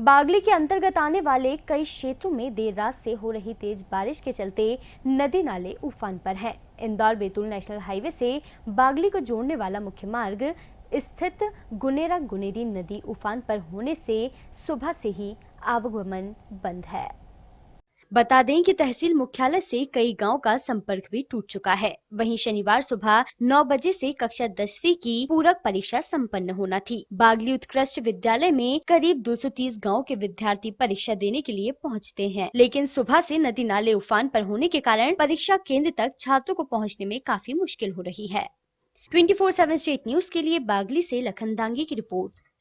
बागली के अंतर्गत आने वाले कई क्षेत्रों में देर रात से हो रही तेज बारिश के चलते नदी नाले उफान पर हैं। इंदौर बैतूल नेशनल हाईवे से बागली को जोड़ने वाला मुख्य मार्ग स्थित गुनेरा गुनेरी नदी उफान पर होने से सुबह से ही आवागमन बंद है। बता दें कि तहसील मुख्यालय से कई गांव का संपर्क भी टूट चुका है। वहीं शनिवार सुबह 9 बजे से कक्षा 10वीं की पूरक परीक्षा संपन्न होना थी। बागली उत्कृष्ट विद्यालय में करीब 230 गांव के विद्यार्थी परीक्षा देने के लिए पहुंचते हैं, लेकिन सुबह से नदी नाले उफान पर होने के कारण परीक्षा केंद्र तक छात्रों को पहुँचने में काफी मुश्किल हो रही है। 24/7 स्टेट न्यूज के लिए बागली से लखन दांगी की रिपोर्ट।